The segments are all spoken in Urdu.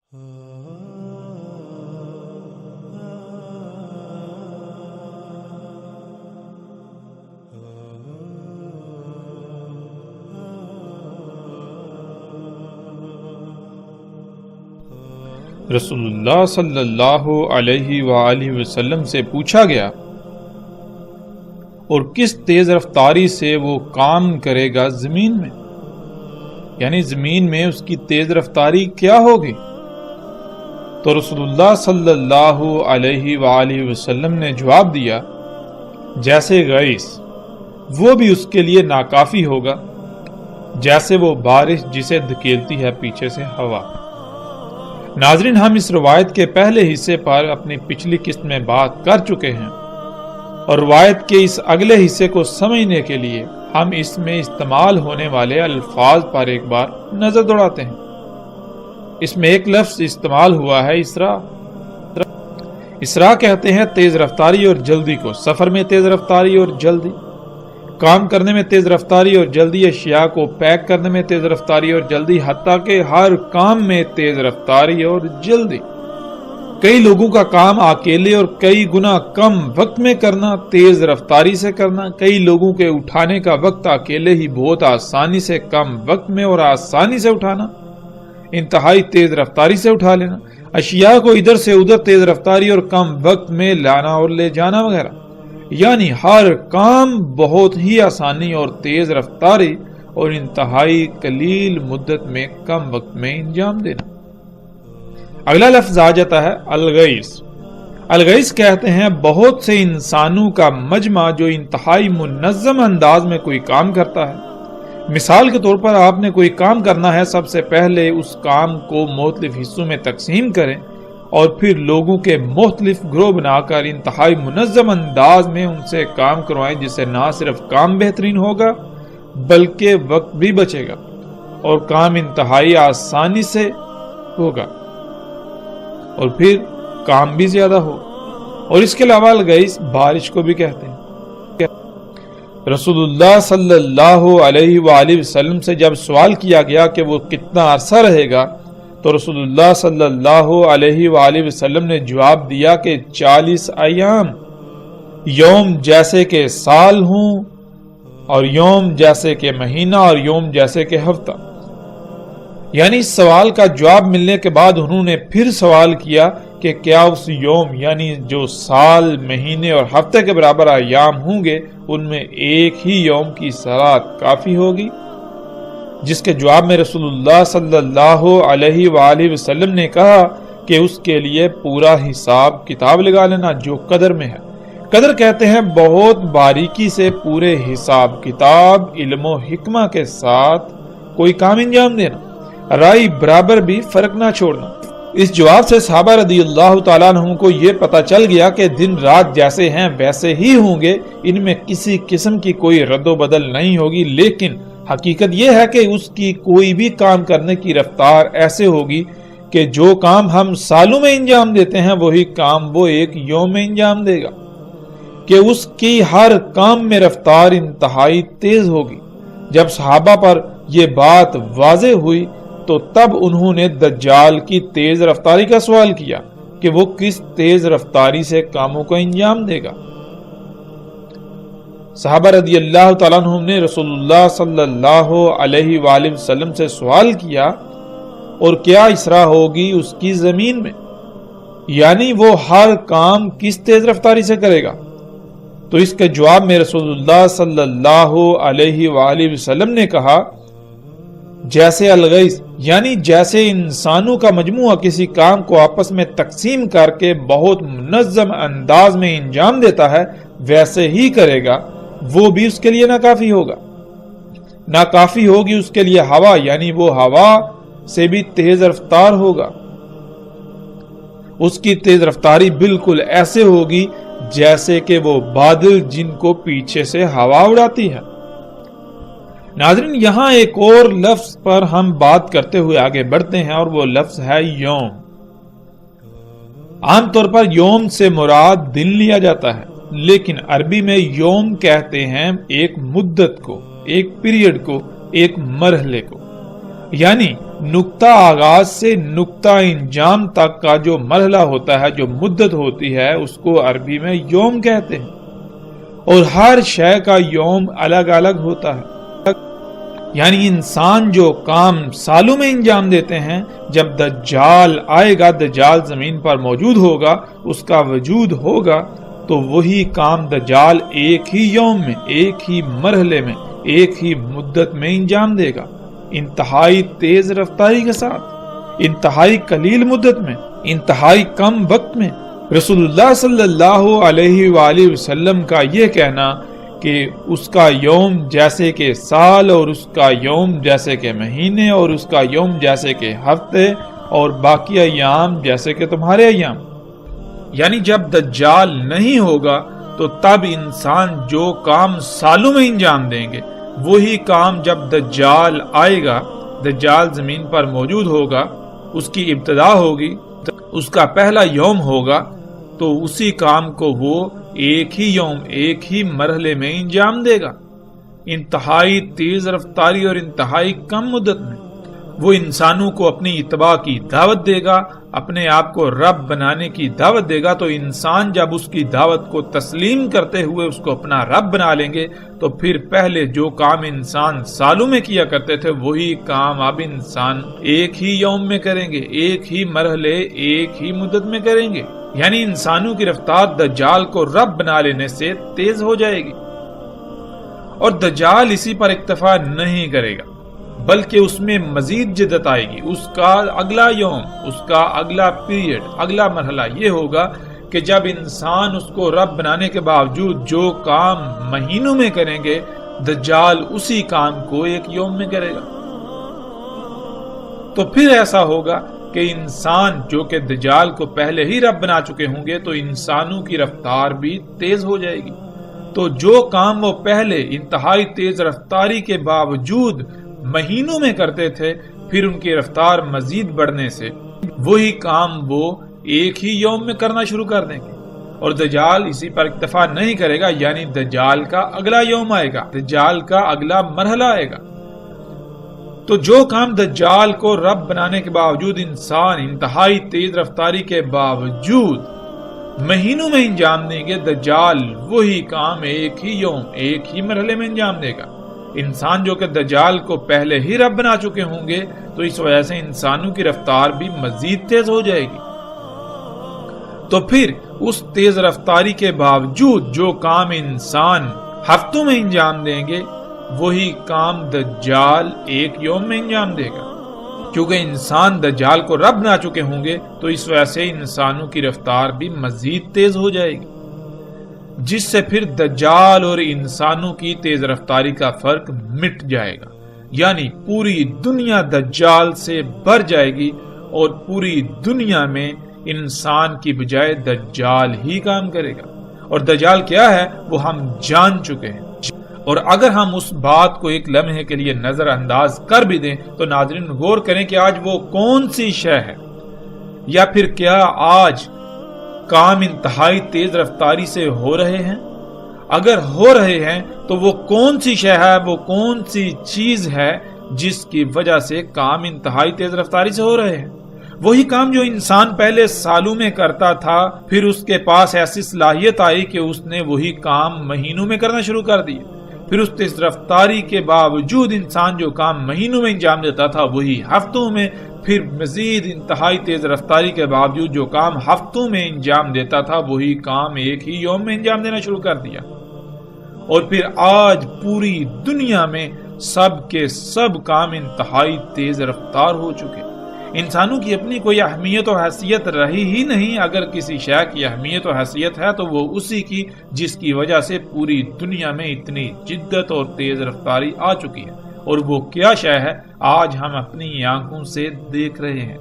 رسول اللہ صلی اللہ علیہ وآلہ وسلم سے پوچھا گیا، اور کس تیز رفتاری سے وہ کام کرے گا زمین میں، یعنی زمین میں اس کی تیز رفتاری کیا ہوگی؟ تو رسول اللہ صلی اللہ علیہ وآلہ وسلم نے جواب دیا، جیسے غیث، وہ بھی اس کے لیے ناکافی ہوگا جیسے وہ بارش جسے دھکیلتی ہے پیچھے سے ہوا۔ ناظرین، ہم اس روایت کے پہلے حصے پر اپنی پچھلی قسط میں بات کر چکے ہیں، اور روایت کے اس اگلے حصے کو سمجھنے کے لیے ہم اس میں استعمال ہونے والے الفاظ پر ایک بار نظر دوڑاتے ہیں۔ اس میں ایک لفظ استعمال ہوا ہے اسراء۔ اسراء کہتے ہیں تیز رفتاری اور جلدی کو، سفر میں تیز رفتاری اور جلدی، کام کرنے میں تیز رفتاری اور جلدی، اشیاء کو پیک کرنے میں تیز رفتاری اور جلدی، حتیٰ کہ ہر کام میں تیز رفتاری اور جلدی۔ کئی لوگوں کا کام اکیلے اور کئی گنا کم وقت میں کرنا، تیز رفتاری سے کرنا، کئی لوگوں کے اٹھانے کا وقت اکیلے ہی بہت آسانی سے کم وقت میں اور آسانی سے اٹھانا، انتہائی تیز رفتاری سے اٹھا لینا، اشیاء کو ادھر سے ادھر تیز رفتاری اور کم وقت میں لانا اور لے جانا وغیرہ، یعنی ہر کام بہت ہی آسانی اور تیز رفتاری اور انتہائی قلیل مدت میں کم وقت میں انجام دینا۔ اگلا لفظ آ جاتا ہے الغیث۔ الغیث کہتے ہیں بہت سے انسانوں کا مجمع جو انتہائی منظم انداز میں کوئی کام کرتا ہے۔ مثال کے طور پر آپ نے کوئی کام کرنا ہے، سب سے پہلے اس کام کو مختلف حصوں میں تقسیم کریں اور پھر لوگوں کے مختلف گروہ بنا کر انتہائی منظم انداز میں ان سے کام کروائیں، جس سے نہ صرف کام بہترین ہوگا بلکہ وقت بھی بچے گا اور کام انتہائی آسانی سے ہوگا اور پھر کام بھی زیادہ ہوگا۔ اور اس کے علاوہ الغیث بارش کو بھی کہتے ہیں۔ رسول اللہ صلی اللہ علیہ وآلہ وسلم سے جب سوال کیا گیا کہ وہ کتنا عرصہ رہے گا، تو رسول اللہ صلی اللہ علیہ وآلہ وسلم نے جواب دیا کہ 40 ایام، یوم جیسے کہ سال ہوں اور یوم جیسے کہ مہینہ اور یوم جیسے کہ ہفتہ۔ یعنی اس سوال کا جواب ملنے کے بعد انہوں نے پھر سوال کیا کہ کیا اس یوم یعنی جو سال، مہینے اور ہفتے کے برابر ایام ہوں گے، ان میں ایک ہی یوم کی صلاۃ کافی ہوگی؟ جس کے جواب میں رسول اللہ صلی اللہ علیہ وآلہ وسلم نے کہا کہ اس کے لیے پورا حساب کتاب لگا لینا جو قدر میں ہے۔ قدر کہتے ہیں بہت باریکی سے پورے حساب کتاب، علم و حکمہ کے ساتھ کوئی کام انجام دینا، رائے برابر بھی فرق نہ چھوڑنا۔ اس جواب سے صحابہ رضی اللہ تعالیٰ عنہ کو یہ پتہ چل گیا کہ دن رات جیسے ہیں ویسے ہی ہوں گے، ان میں کسی قسم کی کوئی رد و بدل نہیں ہوگی، لیکن حقیقت یہ ہے کہ اس کی کوئی بھی کام کرنے کی رفتار ایسے ہوگی کہ جو کام ہم سالوں میں انجام دیتے ہیں وہی کام وہ ایک یوم میں انجام دے گا، کہ اس کی ہر کام میں رفتار انتہائی تیز ہوگی۔ جب صحابہ پر یہ بات واضح ہوئی تو تب انہوں نے دجال کی تیز رفتاری کا سوال کیا کہ وہ کس تیز رفتاری سے کاموں کو انجام دے گا۔ صحابہ رضی اللہ تعالیٰ عنہ نے رسول اللہ صلی اللہ علیہ وآلہ وسلم سے سوال کیا، اور کیا اسراء ہوگی اس کی زمین میں، یعنی وہ ہر کام کس تیز رفتاری سے کرے گا؟ تو اس کے جواب میں رسول اللہ صلی اللہ علیہ وآلہ وسلم نے کہا، جیسے الغیث یعنی جیسے انسانوں کا مجموعہ کسی کام کو آپس میں تقسیم کر کے بہت منظم انداز میں انجام دیتا ہے ویسے ہی کرے گا، وہ بھی اس کے لیے ناکافی ہوگا۔ ناکافی ہوگی اس کے لیے ہوا، یعنی وہ ہوا سے بھی تیز رفتار ہوگا، اس کی تیز رفتاری بالکل ایسے ہوگی جیسے کہ وہ بادل جن کو پیچھے سے ہوا اڑاتی ہے۔ ناظرین، یہاں ایک اور لفظ پر ہم بات کرتے ہوئے آگے بڑھتے ہیں، اور وہ لفظ ہے یوم۔ عام طور پر یوم سے مراد دن لیا جاتا ہے، لیکن عربی میں یوم کہتے ہیں ایک مدت کو، ایک پیریڈ کو، ایک مرحلے کو۔ یعنی نقطہ آغاز سے نقطہ انجام تک کا جو مرحلہ ہوتا ہے، جو مدت ہوتی ہے، اس کو عربی میں یوم کہتے ہیں، اور ہر شے کا یوم الگ الگ ہوتا ہے۔ یعنی انسان جو کام سالوں میں انجام دیتے ہیں، جب دجال آئے گا، دجال زمین پر موجود ہوگا، اس کا وجود ہوگا، تو وہی کام دجال ایک ہی یوم میں، ایک ہی مرحلے میں، ایک ہی مدت میں انجام دے گا، انتہائی تیز رفتاری کے ساتھ، انتہائی قلیل مدت میں، انتہائی کم وقت میں۔ رسول اللہ صلی اللہ علیہ وآلہ وسلم کا یہ کہنا کہ اس کا یوم جیسے کہ سال، اور اس کا یوم جیسے کہ مہینے، اور اس کا یوم جیسے کہ ہفتے، اور باقی ایام جیسے کہ تمہارے ایام۔ یعنی جب دجال نہیں ہوگا تو تب انسان جو کام سالوں میں انجام دیں گے، وہی کام جب دجال آئے گا، دجال زمین پر موجود ہوگا، اس کی ابتدا ہوگی، اس کا پہلا یوم ہوگا، تو اسی کام کو وہ ایک ہی یوم، ایک ہی مرحلے میں انجام دے گا، انتہائی تیز رفتاری اور انتہائی کم مدت میں۔ وہ انسانوں کو اپنی اتباع کی دعوت دے گا، اپنے آپ کو رب بنانے کی دعوت دے گا، تو انسان جب اس کی دعوت کو تسلیم کرتے ہوئے اس کو اپنا رب بنا لیں گے، تو پھر پہلے جو کام انسان سالوں میں کیا کرتے تھے، وہی کام اب انسان ایک ہی یوم میں کریں گے، ایک ہی مرحلے، ایک ہی مدت میں کریں گے۔ یعنی انسانوں کی رفتار دجال کو رب بنا لینے سے تیز ہو جائے گی، اور دجال اسی پر اکتفا نہیں کرے گا، بلکہ اس میں مزید جدت آئے گی۔ اس کا اگلا یوم، اس کا اگلا پیریڈ، اگلا مرحلہ یہ ہوگا کہ جب انسان اس کو رب بنانے کے باوجود جو کام مہینوں میں کریں گے، دجال اسی کام کو ایک یوم میں کرے گا۔ تو پھر ایسا ہوگا کہ انسان جو کہ دجال کو پہلے ہی رب بنا چکے ہوں گے، تو انسانوں کی رفتار بھی تیز ہو جائے گی۔ تو جو کام وہ پہلے انتہائی تیز رفتاری کے باوجود مہینوں میں کرتے تھے، پھر ان کی رفتار مزید بڑھنے سے وہی کام وہ ایک ہی یوم میں کرنا شروع کر دیں گے، اور دجال اسی پر اکتفا نہیں کرے گا، یعنی دجال کا اگلا یوم آئے گا، دجال کا اگلا مرحلہ آئے گا۔ تو جو کام دجال کو رب بنانے کے باوجود انسان انتہائی تیز رفتاری کے باوجود مہینوں میں انجام دیں گے، دجال وہی کام ایک ہی یوم، ایک ہی مرحلے میں انجام دے گا۔ انسان جو کہ دجال کو پہلے ہی رب بنا چکے ہوں گے، تو اس وجہ سے انسانوں کی رفتار بھی مزید تیز ہو جائے گی۔ تو پھر اس تیز رفتاری کے باوجود جو کام انسان ہفتوں میں انجام دیں گے، وہی کام دجال ایک یوم میں انجام دے گا۔ کیونکہ انسان دجال کو رب بنا چکے ہوں گے، تو اس وجہ سے انسانوں کی رفتار بھی مزید تیز ہو جائے گی، جس سے پھر دجال اور انسانوں کی تیز رفتاری کا فرق مٹ جائے گا۔ یعنی پوری دنیا دجال سے بھر جائے گی، اور پوری دنیا میں انسان کی بجائے دجال ہی کام کرے گا۔ اور دجال کیا ہے وہ ہم جان چکے ہیں، اور اگر ہم اس بات کو ایک لمحے کے لیے نظر انداز کر بھی دیں تو ناظرین غور کریں کہ آج وہ کون سی شے ہے، یا پھر کیا آج کام انتہائی تیز رفتاری سے ہو رہے ہیں؟ اگر ہو رہے ہیں تو وہ کون سی شے ہے، وہ کون سی چیز ہے جس کی وجہ سے کام انتہائی تیز رفتاری سے ہو رہے ہیں؟ وہی کام جو انسان پہلے سالوں میں کرتا تھا، پھر اس کے پاس ایسی صلاحیت آئی کہ اس نے وہی کام مہینوں میں کرنا شروع کر دیا۔ پھر اس تیز رفتاری کے باوجود انسان جو کام مہینوں میں انجام دیتا تھا، وہی ہفتوں میں، پھر مزید انتہائی تیز رفتاری کے باوجود جو کام ہفتوں میں انجام دیتا تھا، وہی کام ایک ہی یوم میں انجام دینا شروع کر دیا۔ اور پھر آج پوری دنیا میں سب کے سب کام انتہائی تیز رفتار ہو چکے۔ انسانوں کی اپنی کوئی اہمیت و حیثیت رہی ہی نہیں۔ اگر کسی شے کی اہمیت و حیثیت ہے تو وہ اسی کی جس کی وجہ سے پوری دنیا میں اتنی جدت اور تیز رفتاری آ چکی ہے، اور وہ کیا شے ہے آج ہم اپنی آنکھوں سے دیکھ رہے ہیں۔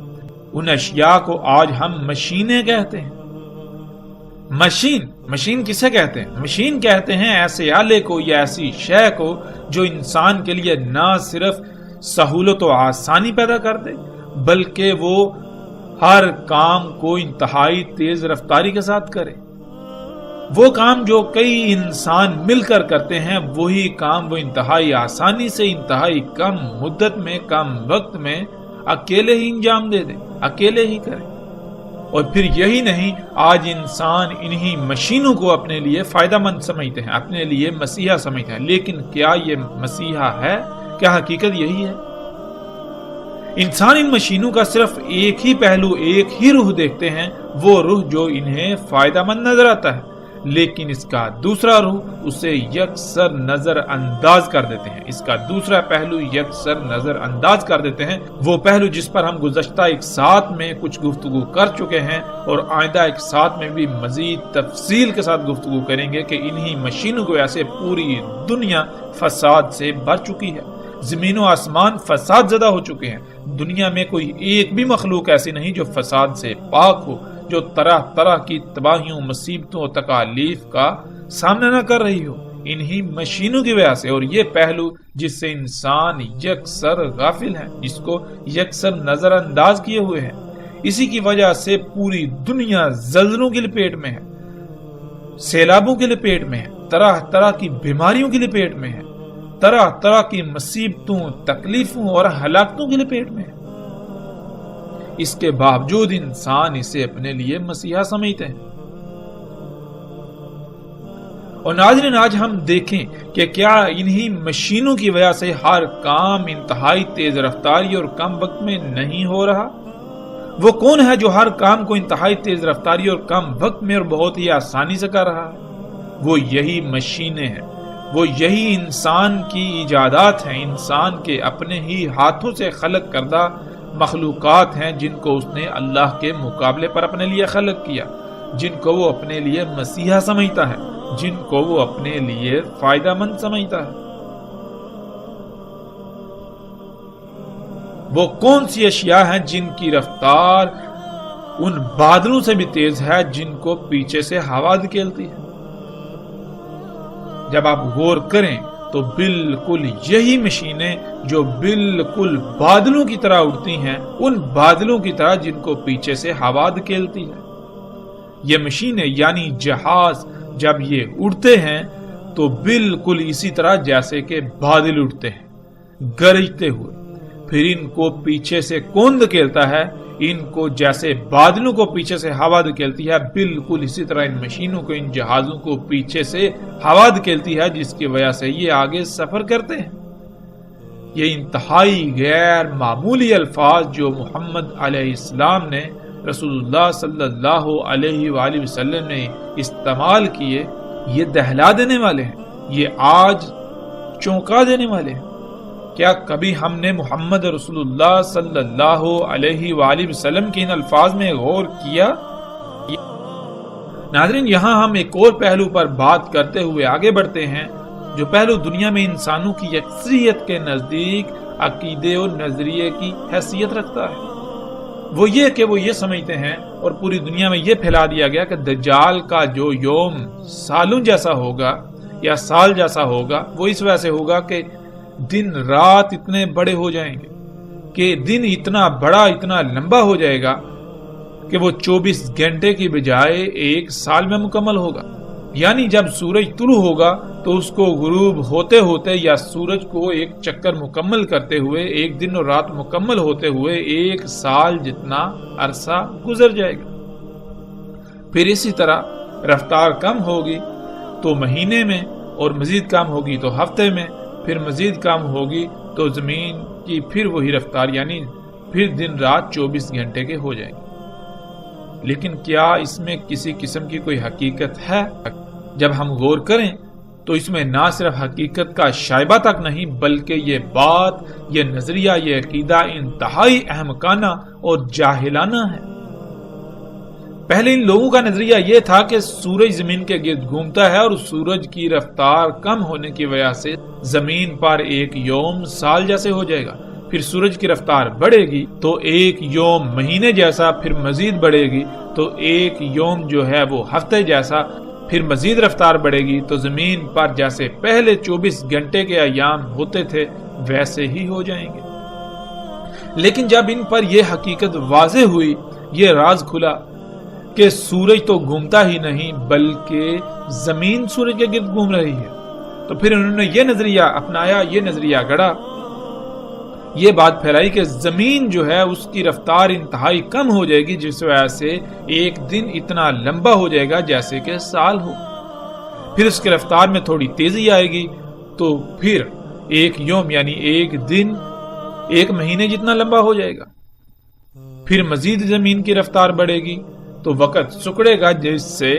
ان اشیاء کو آج ہم مشینیں کہتے ہیں۔ مشین کسے کہتے ہیں؟ مشین کہتے ہیں ایسے آلے کو یا ایسی شے کو جو انسان کے لیے نہ صرف سہولت و آسانی پیدا کر دے، بلکہ وہ ہر کام کو انتہائی تیز رفتاری کے ساتھ کرے۔ وہ کام جو کئی انسان مل کر کرتے ہیں وہی کام وہ انتہائی آسانی سے انتہائی کم مدت میں کم وقت میں اکیلے ہی انجام دے دیں، اکیلے ہی کریں۔ اور پھر یہی نہیں، آج انسان انہی مشینوں کو اپنے لیے فائدہ مند سمجھتے ہیں، اپنے لیے مسیحا سمجھتے ہیں، لیکن کیا یہ مسیحا ہے؟ کیا حقیقت یہی ہے؟ انسان ان مشینوں کا صرف ایک ہی پہلو، ایک ہی روح دیکھتے ہیں، وہ روح جو انہیں فائدہ مند نظر آتا ہے، لیکن اس کا دوسرا روح اسے یکسر نظر انداز کر دیتے ہیں، اس کا دوسرا پہلو یکسر نظر انداز کر دیتے ہیں، وہ پہلو جس پر ہم گزشتہ ایک ساتھ میں کچھ گفتگو کر چکے ہیں اور آئندہ ایک ساتھ میں بھی مزید تفصیل کے ساتھ گفتگو کریں گے کہ انہی مشینوں کو ایسے پوری دنیا فساد سے بھر چکی ہے، زمین و آسمان فساد زدہ ہو چکے ہیں، دنیا میں کوئی ایک بھی مخلوق ایسی نہیں جو فساد سے پاک ہو، جو طرح طرح کی تباہیوں، مصیبتوں اور تکالیف کا سامنا نہ کر رہی ہو، انہی مشینوں کی وجہ سے۔ اور یہ پہلو جس سے انسان یکسر غافل ہے، جس کو یکسر نظر انداز کیے ہوئے ہیں، اسی کی وجہ سے پوری دنیا زلزلوں کی لپیٹ میں ہے، سیلابوں کی لپیٹ میں ہے، طرح طرح کی بیماریوں کی لپیٹ میں ہے، طرح طرح کی مصیبتوں، تکلیفوں اور ہلاکتوں کی لپیٹ میں ہے۔ اس کے باوجود انسان اسے اپنے لیے مسیحا سمجھتے ہیں۔ اور ناظرین، آج ہم دیکھیں کہ کیا انہی مشینوں کی وجہ سے ہر کام انتہائی تیز رفتاری اور کم وقت میں نہیں ہو رہا؟ وہ کون ہے جو ہر کام کو انتہائی تیز رفتاری اور کم وقت میں اور بہت ہی آسانی سے کر رہا ہے؟ وہ یہی مشینیں ہیں، وہ یہی انسان کی ایجادات ہیں، انسان کے اپنے ہی ہاتھوں سے خلق کردہ مخلوقات ہیں، جن کو اس نے اللہ کے مقابلے پر اپنے لیے خلق کیا، جن کو وہ اپنے لیے مسیحا سمجھتا ہے، جن کو وہ اپنے لیے فائدہ مند سمجھتا ہے۔ وہ کون سی اشیاء ہیں جن کی رفتار ان بادلوں سے بھی تیز ہے جن کو پیچھے سے ہوا دھکیلتی ہے؟ جب آپ غور کریں تو بالکل یہی مشینیں جو بالکل بادلوں کی طرح اڑتی ہیں، ان بادلوں کی طرح جن کو پیچھے سے ہوا دھکیلتی ہے۔ یہ مشینیں یعنی جہاز جب یہ اڑتے ہیں تو بالکل اسی طرح جیسے کہ بادل اڑتے ہیں، گرجتے ہوئے۔ پھر ان کو پیچھے سے کون دھکیلتا ہے؟ ان کو جیسے بادلوں کو پیچھے سے ہوا دھکیلتی ہے، بالکل اسی طرح ان مشینوں کو، ان جہازوں کو پیچھے سے ہوا دھکیلتی ہے، جس کی وجہ سے یہ آگے سفر کرتے ہیں۔ یہ انتہائی غیر معمولی الفاظ جو محمد علیہ السلام نے، رسول اللہ صلی اللہ علیہ وآلہ وسلم نے استعمال کیے، یہ دہلا دینے والے ہیں، یہ آج چونکا دینے والے ہیں۔ کیا کبھی ہم نے محمد رسول اللہ صلی اللہ علیہ وآلہ وسلم کے ان الفاظ میں غور کیا؟ ناظرین، یہاں ہم ایک اور پہلو پر بات کرتے ہوئے آگے بڑھتے ہیں، جو پہلو دنیا میں انسانوں کی اکثریت کے نزدیک عقیدے اور نظریے کی حیثیت رکھتا ہے۔ وہ یہ کہ وہ یہ سمجھتے ہیں اور پوری دنیا میں یہ پھیلا دیا گیا کہ دجال کا جو یوم سالوں جیسا ہوگا یا سال جیسا ہوگا، وہ اس وجہ سے ہوگا کہ دن رات اتنے بڑے ہو جائیں گے، کہ دن اتنا بڑا، اتنا لمبا ہو جائے گا کہ وہ 24 گھنٹے کی بجائے ایک سال میں مکمل ہوگا۔ یعنی جب سورج طلوع ہوگا تو اس کو غروب ہوتے ہوتے یا سورج کو ایک چکر مکمل کرتے ہوئے، ایک دن اور رات مکمل ہوتے ہوئے ایک سال جتنا عرصہ گزر جائے گا۔ پھر اسی طرح رفتار کم ہوگی تو مہینے میں، اور مزید کم ہوگی تو ہفتے میں، پھر مزید کم ہوگی تو زمین کی پھر وہی رفتار، یعنی پھر دن رات 24 گھنٹے کے ہو جائیں گے۔ لیکن کیا اس میں کسی قسم کی کوئی حقیقت ہے؟ جب ہم غور کریں تو اس میں نہ صرف حقیقت کا شائبہ تک نہیں، بلکہ یہ بات، یہ نظریہ، یہ عقیدہ انتہائی احمقانہ اور جاہلانہ ہے۔ پہلے ان لوگوں کا نظریہ یہ تھا کہ سورج زمین کے گرد گھومتا ہے اور سورج کی رفتار کم ہونے کی وجہ سے زمین پر ایک یوم سال جیسے ہو جائے گا، پھر سورج کی رفتار بڑھے گی تو ایک یوم مہینے جیسا، پھر مزید بڑھے گی تو ایک یوم جو ہے وہ ہفتے جیسا، پھر مزید رفتار بڑھے گی تو زمین پر جیسے پہلے 24 گھنٹے کے ایام ہوتے تھے ویسے ہی ہو جائیں گے۔ لیکن جب ان پر یہ حقیقت واضح ہوئی، یہ راز کھلا کہ سورج تو گھومتا ہی نہیں بلکہ زمین سورج کے گرد گھوم رہی ہے. تو پھر انہوں نے یہ نظریہ اپنایا, یہ نظریہ گڑا, یہ بات پھیلائی کہ زمین جو ہے اس کی رفتار انتہائی کم ہو جائے گی, جس وجہ سے ایک دن اتنا لمبا ہو جائے گا جیسے کہ سال ہو. پھر اس کی رفتار میں تھوڑی تیزی آئے گی تو پھر ایک یوم یعنی ایک دن ایک مہینے جتنا لمبا ہو جائے گا. پھر مزید زمین کی رفتار بڑھے گی تو وقت سکڑے گا, جس سے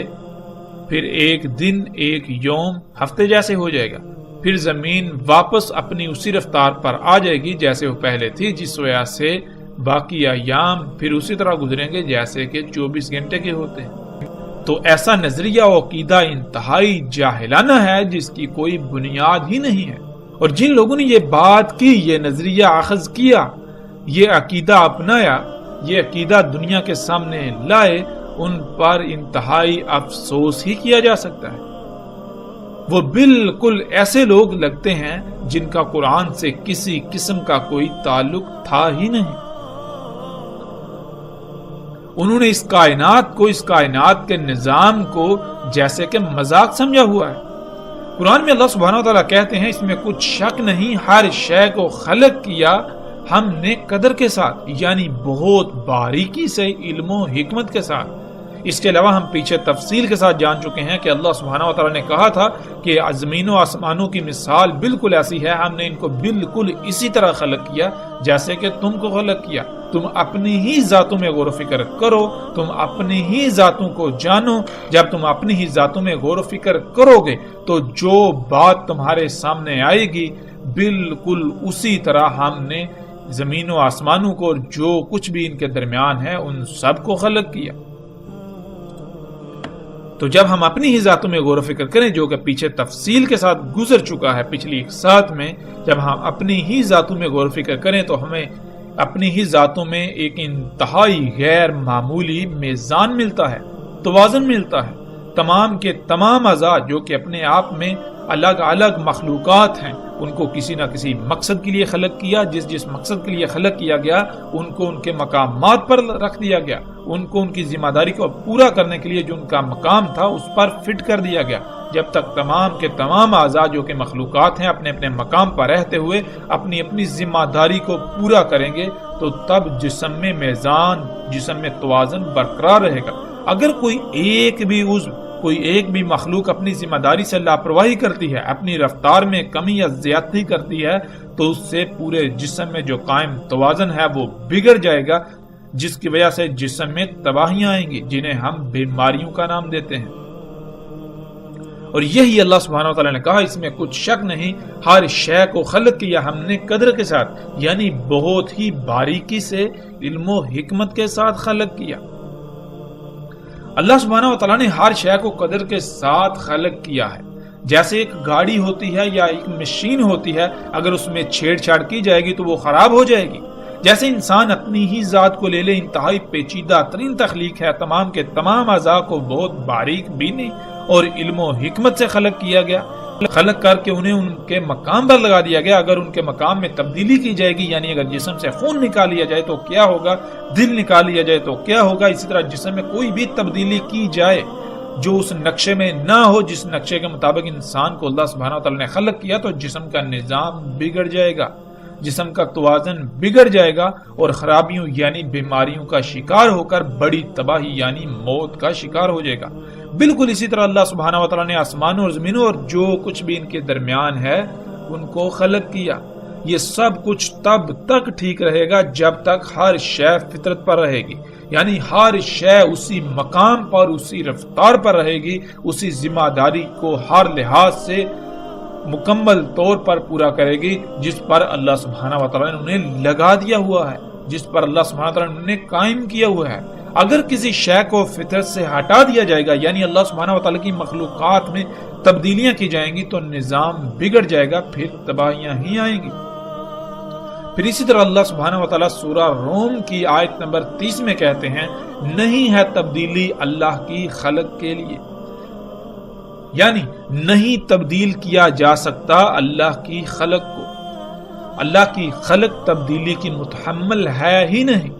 پھر ایک دن ایک یوم ہفتے جیسے ہو جائے گا. پھر زمین واپس اپنی اسی رفتار پر آ جائے گی جیسے وہ پہلے تھی, جس وجہ سے باقی ایام پھر اسی طرح گزریں گے جیسے کہ 24 گھنٹے کے ہوتے ہیں. تو ایسا نظریہ و عقیدہ انتہائی جاہلانہ ہے جس کی کوئی بنیاد ہی نہیں ہے. اور جن لوگوں نے یہ بات کی, یہ نظریہ اخذ کیا, یہ عقیدہ اپنایا, یہ عقیدہ دنیا کے سامنے لائے, ان پر انتہائی افسوس ہی کیا جا سکتا ہے. وہ بالکل ایسے لوگ لگتے ہیں جن کا قرآن سے کسی قسم کا کوئی تعلق تھا ہی نہیں. انہوں نے اس کائنات کو, اس کائنات کے نظام کو جیسے کہ مذاق سمجھا ہوا ہے. قرآن میں اللہ سبحانہ وتعالیٰ کہتے ہیں اس میں کچھ شک نہیں, ہر شے کو خلق کیا ہم نے قدر کے ساتھ, یعنی بہت باریکی سے, علم و حکمت کے ساتھ. اس کے علاوہ ہم پیچھے تفصیل کے ساتھ جان چکے ہیں کہ اللہ سبحانہ وتعالیٰ نے کہا تھا کہ زمین و آسمانوں کی مثال بالکل ایسی ہے, ہم نے ان کو بالکل اسی طرح خلق کیا جیسے کہ تم کو خلق کیا. تم اپنی ہی ذاتوں میں غور و فکر کرو, تم اپنی ہی ذاتوں کو جانو. جب تم اپنی ہی ذاتوں میں غور و فکر کرو گے تو جو بات تمہارے سامنے آئے گی بالکل اسی طرح ہم نے زمین و آسمانوں کو, جو کچھ بھی ان کے درمیان ہے, ان سب کو خلق کیا. تو جب ہم اپنی ہی ذاتوں میں غور و فکر کریں, جو کہ پیچھے تفصیل کے ساتھ گزر چکا ہے پچھلی ساتھ میں, جب ہم اپنی ہی ذاتوں میں غور و فکر کریں تو ہمیں اپنی ہی ذاتوں میں ایک انتہائی غیر معمولی میزان ملتا ہے, توازن ملتا ہے. تمام کے تمام اعضاء جو کہ اپنے آپ میں الگ الگ مخلوقات ہیں, ان کو کسی نہ کسی مقصد کے لیے خلق کیا, جس مقصد کے لیے خلق کیا گیا ان کو ان کے مقامات پر رکھ دیا گیا, ان کو ان کی ذمہ داری کو پورا کرنے کے لیے جو ان کا مقام تھا اس پر فٹ کر دیا گیا. جب تک تمام کے تمام اعضاء جو کہ مخلوقات ہیں اپنے اپنے مقام پر رہتے ہوئے اپنی اپنی ذمہ داری کو پورا کریں گے تو تب جسم میں میزان, جسم میں توازن برقرار رہے گا. اگر کوئی ایک بھی مخلوق اپنی ذمہ داری سے لاپرواہی کرتی ہے, اپنی رفتار میں کمی یا زیادتی کرتی ہے, تو اس سے پورے جسم میں جو قائم توازن ہے وہ بگڑ جائے گا, جس کی وجہ سے جسم میں تباہیاں آئیں گی جنہیں ہم بیماریوں کا نام دیتے ہیں. اور یہی اللہ سبحانہ وتعالی نے کہا اس میں کچھ شک نہیں, ہر شے کو خلق کیا ہم نے قدر کے ساتھ, یعنی بہت ہی باریکی سے, علم و حکمت کے ساتھ خلق کیا. اللہ سبحانہ وتعالی نے ہر شے کو قدر کے ساتھ خلق کیا ہے. جیسے ایک گاڑی ہوتی ہے یا ایک مشین ہوتی ہے, اگر اس میں چھیڑ چھاڑ کی جائے گی تو وہ خراب ہو جائے گی. جیسے انسان اپنی ہی ذات کو لے لے, انتہائی پیچیدہ ترین تخلیق ہے, تمام کے تمام اعضاء کو بہت باریک بینی اور علم و حکمت سے خلق کیا گیا, خلق کر کے انہیں ان کے مقام پر لگا دیا گیا. اگر ان کے مقام میں تبدیلی کی جائے گی, یعنی اگر جسم سے خون نکال لیا جائے تو کیا ہوگا, دل نکال لیا جائے تو کیا ہوگا, اسی طرح جسم میں کوئی بھی تبدیلی کی جائے جو اس نقشے میں نہ ہو, جس نقشے کے مطابق انسان کو اللہ سبحانہ وتعالی نے خلق کیا, تو جسم کا نظام بگڑ جائے گا, جسم کا توازن بگڑ جائے گا اور خرابیوں یعنی بیماریوں کا شکار ہو کر بڑی تباہی یعنی موت کا شکار ہو جائے گا. بالکل اسی طرح اللہ سبحانہ وتعالی نے آسمانوں اور زمینوں اور جو کچھ بھی ان کے درمیان ہے ان کو خلق کیا. یہ سب کچھ تب تک ٹھیک رہے گا جب تک ہر شے فطرت پر رہے گی, یعنی ہر شے اسی مقام پر, اسی رفتار پر رہے گی, اسی ذمہ داری کو ہر لحاظ سے مکمل طور پر پورا کرے گی جس پر اللہ سبحانہ وتعالی نے انہیں لگا دیا ہوا ہے, جس پر اللہ سبحانہ وتعالی نے انہیں قائم کیا ہوا ہے. اگر کسی شے کو فطرت سے ہٹا دیا جائے گا, یعنی اللہ سبحانہ وتعالی کی مخلوقات میں تبدیلیاں کی جائیں گی, تو نظام بگڑ جائے گا, پھر تباہیاں ہی آئیں گی. پھر اسی طرح اللہ سبحانہ وتعالی سورہ روم کی آیت نمبر 30 میں کہتے ہیں, نہیں ہے تبدیلی اللہ کی خلق کے لیے, یعنی نہیں تبدیل کیا جا سکتا اللہ کی خلق کو. اللہ کی خلق تبدیلی کی متحمل ہے ہی نہیں.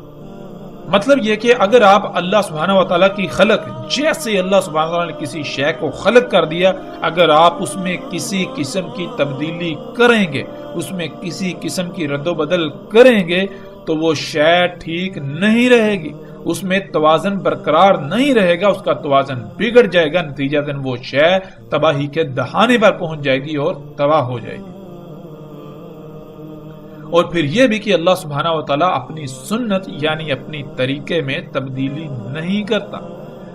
مطلب یہ کہ اگر آپ اللہ سبحانہ و تعالیٰ کی خلق جیسے اللہ سبحانہ و تعالیٰ نے کسی شے کو خلق کر دیا، اگر آپ اس میں کسی قسم کی تبدیلی کریں گے، اس میں کسی قسم کی رد و بدل کریں گے تو وہ شے ٹھیک نہیں رہے گی، اس میں توازن برقرار نہیں رہے گا، اس کا توازن بگڑ جائے گا، نتیجتاً وہ شے تباہی کے دہانے پر پہنچ جائے گی اور تباہ ہو جائے گی۔ اور پھر یہ بھی کہ اللہ سبحانہ و تعالیٰ اپنی سنت یعنی اپنی طریقے میں تبدیلی نہیں کرتا۔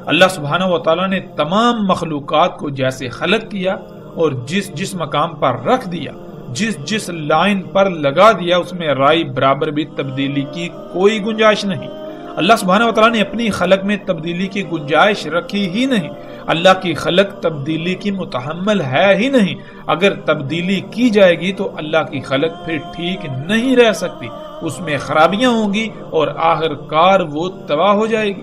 اللہ سبحانہ و تعالیٰ نے تمام مخلوقات کو جیسے خلق کیا اور جس جس مقام پر رکھ دیا، جس جس لائن پر لگا دیا، اس میں رائی برابر بھی تبدیلی کی کوئی گنجائش نہیں۔ اللہ سبحانہ و تعالیٰ نے اپنی خلق میں تبدیلی کی گنجائش رکھی ہی نہیں۔ اللہ کی خلق تبدیلی کی متحمل ہے ہی نہیں۔ اگر تبدیلی کی جائے گی تو اللہ کی خلق پھر ٹھیک نہیں رہ سکتی، اس میں خرابیاں ہوں گی اور آخر کار وہ تباہ ہو جائے گی۔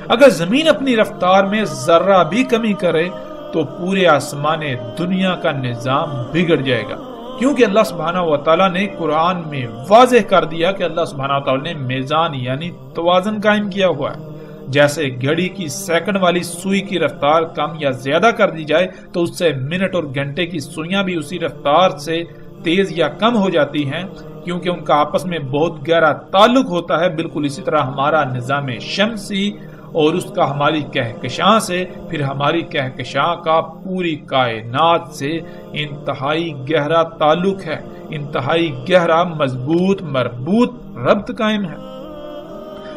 اگر زمین اپنی رفتار میں ذرہ بھی کمی کرے تو پورے آسمان دنیا کا نظام بگڑ جائے گا، کیونکہ اللہ سبحانہ و تعالیٰ نے قرآن میں واضح کر دیا کہ اللہ سبحانہ و تعالیٰ نے میزان یعنی توازن قائم کیا ہوا ہے۔ جیسے گھڑی کی سیکنڈ والی سوئی کی رفتار کم یا زیادہ کر دی جائے تو اس سے منٹ اور گھنٹے کی سوئیاں بھی اسی رفتار سے تیز یا کم ہو جاتی ہیں، کیونکہ ان کا آپس میں بہت گہرا تعلق ہوتا ہے۔ بالکل اسی طرح ہمارا نظام شمسی اور اس کا ہماری کہکشاں سے، پھر ہماری کہکشاں کا پوری کائنات سے انتہائی گہرا تعلق ہے، انتہائی گہرا مضبوط مربوط ربط قائم ہے۔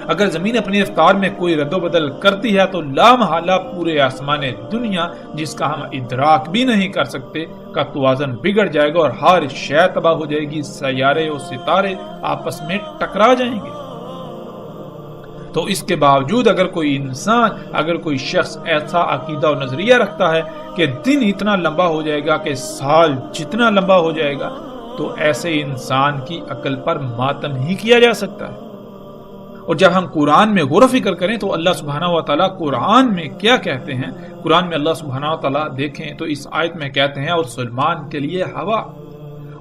اگر زمین اپنی رفتار میں کوئی رد و بدل کرتی ہے تو لامحالہ پورے آسمان دنیا، جس کا ہم ادراک بھی نہیں کر سکتے، کا توازن بگڑ جائے گا اور ہر شے تباہ ہو جائے گی، سیارے اور ستارے آپس میں ٹکرا جائیں گے۔ تو اس کے باوجود اگر کوئی انسان، اگر کوئی شخص ایسا عقیدہ و نظریہ رکھتا ہے کہ دن اتنا لمبا ہو جائے گا کہ سال جتنا لمبا ہو جائے گا، تو ایسے انسان کی عقل پر ماتم ہی کیا جا سکتا ہے۔ اور جب ہم قرآن میں غور و فکر کریں تو اللہ سبحانہ و تعالیٰ قرآن میں کیا کہتے ہیں؟ قرآن میں اللہ سبحانہ و تعالیٰ دیکھیں تو اس آیت میں کہتے ہیں، اور سلمان کے لیے ہوا،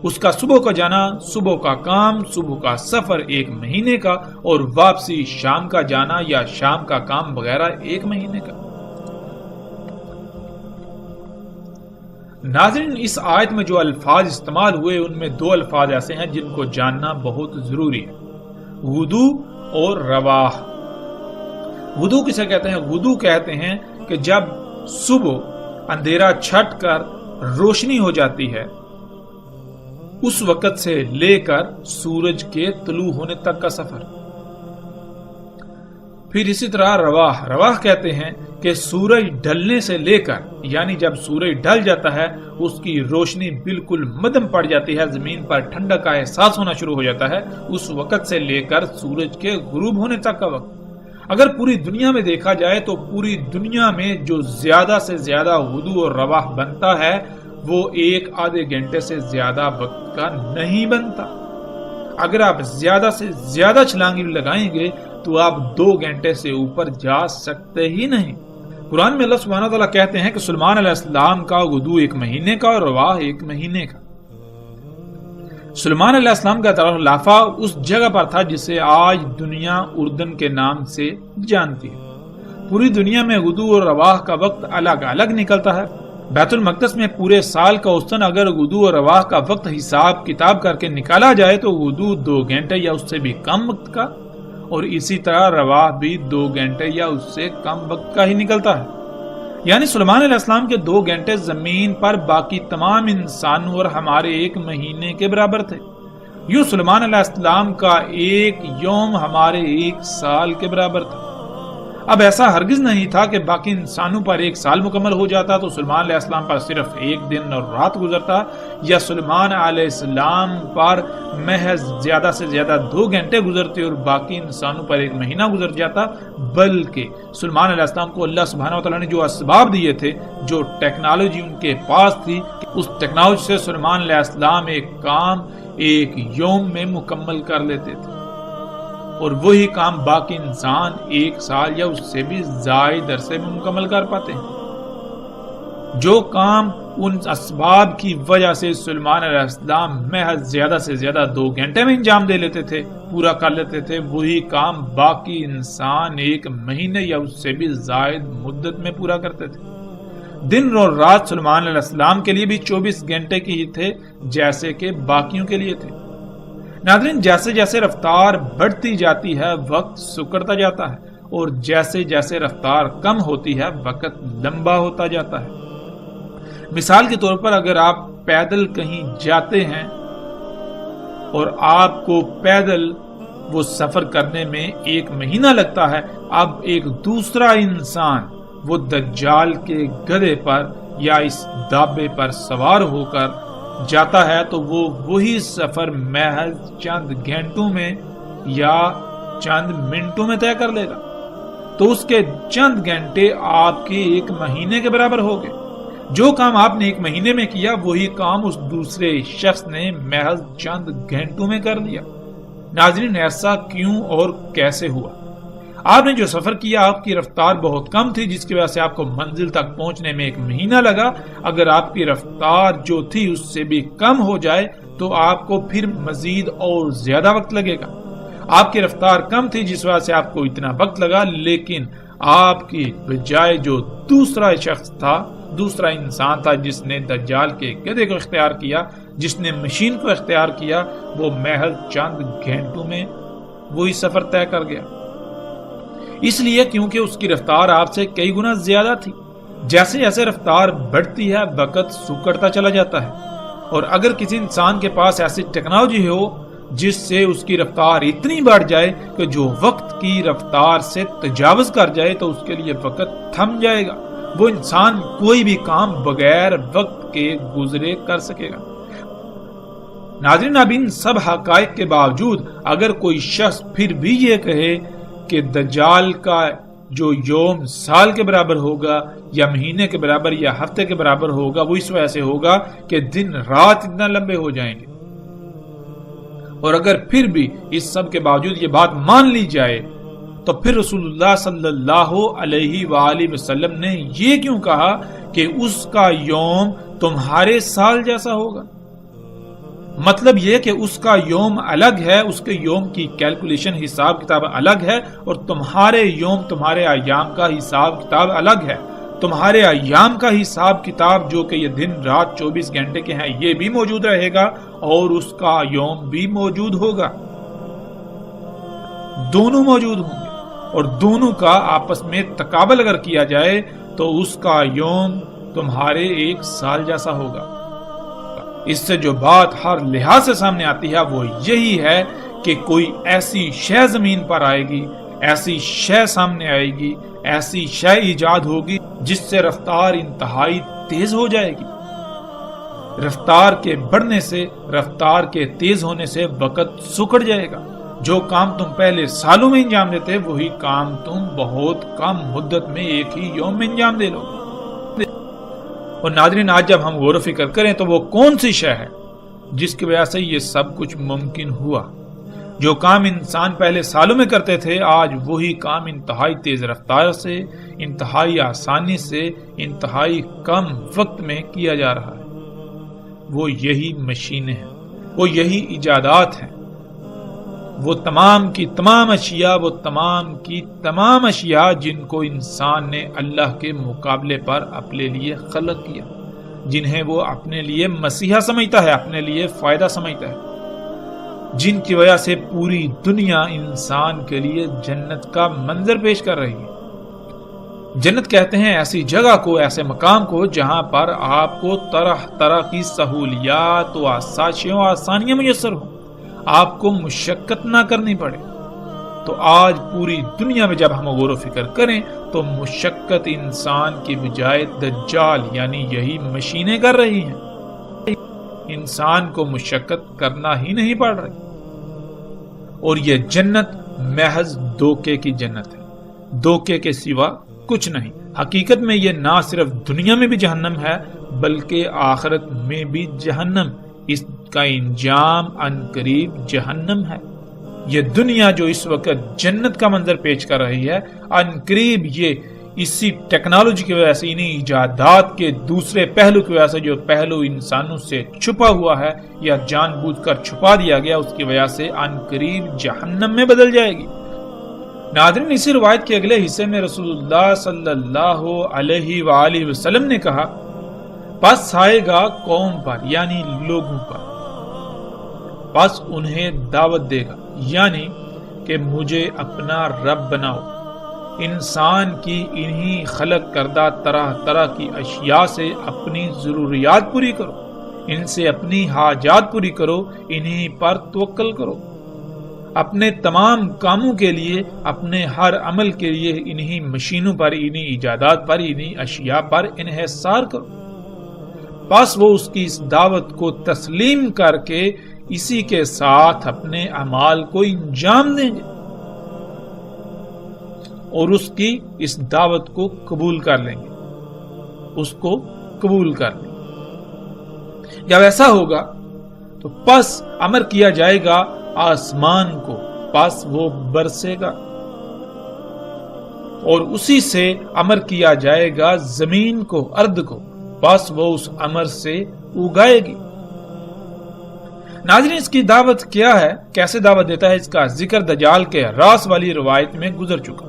اس کا صبح کا جانا، صبح کا کام، صبح کا سفر 1 مہینے کا، اور واپسی شام کا جانا یا شام کا کام وغیرہ 1 مہینے کا۔ ناظرین، اس آیت میں جو الفاظ استعمال ہوئے ان میں 2 الفاظ ایسے ہیں جن کو جاننا بہت ضروری ہے، غدو اور رواح۔ غدو کسے کہتے ہیں؟ غدو کہتے ہیں کہ جب صبح اندھیرا چھٹ کر روشنی ہو جاتی ہے، اس وقت سے لے کر سورج کے طلوع ہونے تک کا سفر۔ پھر اسی طرح رواح، رواح کہتے ہیں کہ سورج ڈھلنے سے لے کر، یعنی جب سورج ڈھل جاتا ہے اس کی روشنی بالکل مدھم پڑ جاتی ہے، زمین پر ٹھنڈک کا احساس ہونا شروع ہو جاتا ہے، اس وقت سے لے کر سورج کے غروب ہونے تک کا وقت۔ اگر پوری دنیا میں دیکھا جائے تو پوری دنیا میں جو زیادہ سے زیادہ غدو اور رواح بنتا ہے وہ 1 آدھے گھنٹے سے زیادہ وقت کا نہیں بنتا۔ اگر آپ زیادہ سے زیادہ چھلانگی لگائیں گے تو آپ 2 گھنٹے سے اوپر جا سکتے ہی نہیں۔ قرآن میں اللہ سبحانہ وتعالیٰ کہتے ہیں کہ سلیمان علیہ السلام کا غدو 1 مہینے کا اور رواح 1 مہینے کا۔ سلیمان علیہ السلام کا دارالخلافہ اس جگہ پر تھا جسے آج دنیا اردن کے نام سے جانتی ہے۔ پوری دنیا میں غدو اور رواح کا وقت الگ الگ نکلتا ہے۔ بیت المقدس میں پورے سال کا اوسطاً اگر غدو اور رواح کا وقت حساب کتاب کر کے نکالا جائے تو غدو 2 گھنٹے یا اس سے بھی کم وقت کا، اور اسی طرح رواح بھی 2 گھنٹے یا اس سے کم وقت کا ہی نکلتا ہے۔ یعنی سلیمان علیہ السلام کے 2 گھنٹے زمین پر باقی تمام انسانوں اور ہمارے 1 مہینے کے برابر تھے۔ یوں سلیمان علیہ السلام کا 1 یوم ہمارے 1 سال کے برابر تھا۔ اب ایسا ہرگز نہیں تھا کہ باقی انسانوں پر 1 سال مکمل ہو جاتا تو سلیمان علیہ السلام پر صرف 1 دن اور رات گزرتا، یا سلیمان علیہ السلام پر محض زیادہ سے زیادہ 2 گھنٹے گزرتے اور باقی انسانوں پر 1 مہینہ گزر جاتا، بلکہ سلیمان علیہ السلام کو اللہ سبحانہ وتعالیٰ نے جو اسباب دیے تھے، جو ٹیکنالوجی ان کے پاس تھی، اس ٹیکنالوجی سے سلیمان علیہ السلام ایک کام 1 یوم میں مکمل کر لیتے تھے، اور وہی کام باقی انسان 1 سال یا اس سے بھی زائد عرصے میں مکمل کر پاتے ہیں۔ جو کام ان اسباب کی وجہ سے سلیمان علیہ السلام محض زیادہ سے زیادہ 2 گھنٹے میں انجام دے لیتے تھے، پورا کر لیتے تھے، وہی کام باقی انسان 1 مہینے یا اس سے بھی زائد مدت میں پورا کرتے تھے۔ دن اور رات سلیمان علیہ السلام کے لیے بھی 24 گھنٹے کی ہی تھے جیسے کہ باقیوں کے لیے تھے۔ ناظرین، جیسے جیسے رفتار بڑھتی جاتی ہے وقت سکڑتا جاتا ہے، اور جیسے جیسے رفتار کم ہوتی ہے وقت لمبا ہوتا جاتا ہے۔ مثال کے طور پر اگر آپ پیدل کہیں جاتے ہیں اور آپ کو پیدل وہ سفر کرنے میں 1 مہینہ لگتا ہے، اب ایک دوسرا انسان وہ دجال کے گدھے پر یا اس دابے پر سوار ہو کر جاتا ہے تو وہ وہی سفر محض چند گھنٹوں میں یا چند منٹوں میں طے کر لے گا، تو اس کے چند گھنٹے آپ کے 1 مہینے کے برابر ہو گئے۔ جو کام آپ نے 1 مہینے میں کیا وہی کام اس دوسرے شخص نے محض چند گھنٹوں میں کر لیا۔ ناظرین، ایسا کیوں اور کیسے ہوا؟ آپ نے جو سفر کیا آپ کی رفتار بہت کم تھی، جس کی وجہ سے آپ کو منزل تک پہنچنے میں 1 مہینہ لگا۔ اگر آپ کی رفتار جو تھی اس سے بھی کم ہو جائے تو آپ کو پھر مزید اور زیادہ وقت لگے گا۔ آپ کی رفتار کم تھی جس وجہ سے آپ کو اتنا وقت لگا، لیکن آپ کی بجائے جو دوسرا شخص تھا، دوسرا انسان تھا جس نے دجال کے گدھے کو اختیار کیا، جس نے مشین کو اختیار کیا، وہ محض چند گھنٹوں میں وہی سفر طے کر گیا۔ اس لیے کیونکہ اس کی رفتار آپ سے کئی گنا زیادہ تھی۔ جیسے جیسے رفتار بڑھتی ہے وقت سکڑتا چلا جاتا ہے، اور اگر کسی انسان کے پاس ایسی ٹیکنالوجی ہو جس سے اس کی رفتار اتنی بڑھ جائے کہ جو وقت کی رفتار سے تجاوز کر جائے تو اس کے لیے وقت تھم جائے گا، وہ انسان کوئی بھی کام بغیر وقت کے گزرے کر سکے گا۔ ناظرین، اب ان سب حقائق کے باوجود اگر کوئی شخص پھر بھی یہ کہے کہ دجال کا جو یوم سال کے برابر ہوگا یا مہینے کے برابر یا ہفتے کے برابر ہوگا، وہ اس وجہ سے ہوگا کہ دن رات اتنا لمبے ہو جائیں گے، اور اگر پھر بھی اس سب کے باوجود یہ بات مان لی جائے تو پھر رسول اللہ صلی اللہ علیہ وآلہ وسلم نے یہ کیوں کہا کہ اس کا یوم تمہارے سال جیسا ہوگا؟ مطلب یہ کہ اس کا یوم الگ ہے، اس کے یوم کی کیلکولیشن حساب کتاب الگ ہے، اور تمہارے یوم تمہارے ایام کا حساب کتاب الگ ہے۔ تمہارے ایام کا حساب کتاب جو کہ یہ دن رات 24 گھنٹے کے ہیں یہ بھی موجود رہے گا، اور اس کا یوم بھی موجود ہوگا، دونوں موجود ہوں گے، اور دونوں کا آپس میں تقابل اگر کیا جائے تو اس کا یوم تمہارے 1 سال جیسا ہوگا۔ اس سے جو بات ہر لحاظ سے سامنے آتی ہے وہ یہی ہے کہ کوئی ایسی شے زمین پر آئے گی، ایسی شے سامنے آئے گی، ایسی شے ایجاد ہوگی جس سے رفتار انتہائی تیز ہو جائے گی۔ رفتار کے بڑھنے سے، رفتار کے تیز ہونے سے وقت سکڑ جائے گا۔ جو کام تم پہلے سالوں میں انجام دیتے وہی کام تم بہت کم مدت میں 1 ہی یوم میں انجام دے لو۔ اور ناظرین، آج جب ہم غور و فکر کریں تو وہ کون سی شے ہے جس کی وجہ سے یہ سب کچھ ممکن ہوا؟ جو کام انسان پہلے سالوں میں کرتے تھے آج وہی کام انتہائی تیز رفتار سے، انتہائی آسانی سے، انتہائی کم وقت میں کیا جا رہا ہے۔ وہ یہی مشینیں ہیں، وہ یہی ایجادات ہیں، وہ تمام کی تمام اشیاء، وہ تمام کی تمام اشیاء جن کو انسان نے اللہ کے مقابلے پر اپنے لیے خلق کیا، جنہیں وہ اپنے لیے مسیحا سمجھتا ہے، اپنے لیے فائدہ سمجھتا ہے، جن کی وجہ سے پوری دنیا انسان کے لیے جنت کا منظر پیش کر رہی ہے۔ جنت کہتے ہیں ایسی جگہ کو، ایسے مقام کو جہاں پر آپ کو طرح طرح کی سہولیات و آسانیاں میسر ہوں، آپ کو مشقت نہ کرنی پڑے۔ تو آج پوری دنیا میں جب ہم غور و فکر کریں تو مشقت انسان کی بجائے دجال یعنی یہی مشینیں کر رہی ہیں، انسان کو مشقت کرنا ہی نہیں پڑ رہی۔ اور یہ جنت محض دھوکے کی جنت ہے، دھوکے کے سوا کچھ نہیں۔ حقیقت میں یہ نہ صرف دنیا میں بھی جہنم ہے بلکہ آخرت میں بھی جہنم، اس کا انجام عنقریب جہنم ہے۔ یہ دنیا جو اس وقت جنت کا منظر پیش کر رہی ہے، عنقریب یہ اسی ٹیکنالوجی کی وجہ سے، انہیں ایجادات کے دوسرے پہلو کی وجہ سے، جو پہلو انسانوں سے چھپا ہوا ہے یا جان بوجھ کر چھپا دیا گیا، اس کی وجہ سے عن قریب جہنم میں بدل جائے گی۔ ناظرین، اسی روایت کے اگلے حصے میں رسول اللہ صلی اللہ علیہ وآلہ وسلم نے کہا، پس آئے گا قوم پر یعنی لوگوں پر، پس انہیں دعوت دے گا یعنی کہ مجھے اپنا رب بناؤ، انسان کی انہی خلق کردہ طرح طرح کی اشیاء سے اپنی ضروریات پوری کرو، ان سے اپنی حاجات پوری کرو، انہی پر توکل کرو، اپنے تمام کاموں کے لیے، اپنے ہر عمل کے لیے انہی مشینوں پر، انہی ایجادات پر، انہی اشیاء پر انحصار کرو۔ پس وہ اس کی اس دعوت کو تسلیم کر کے اسی کے ساتھ اپنے اعمال کو انجام دیں گے اور اس کی اس دعوت کو قبول کر لیں گے، اس کو قبول کر لیں گے۔ جب ایسا ہوگا تو پس امر کیا جائے گا آسمان کو، پس وہ برسے گا، اور اسی سے امر کیا جائے گا زمین کو، ارض کو، پس وہ اس امر سے اگائے گی۔ ناظرین، اس کی دعوت کیا ہے، کیسے دعوت دیتا ہے، اس کا ذکر دجال کے راس والی روایت میں گزر چکا،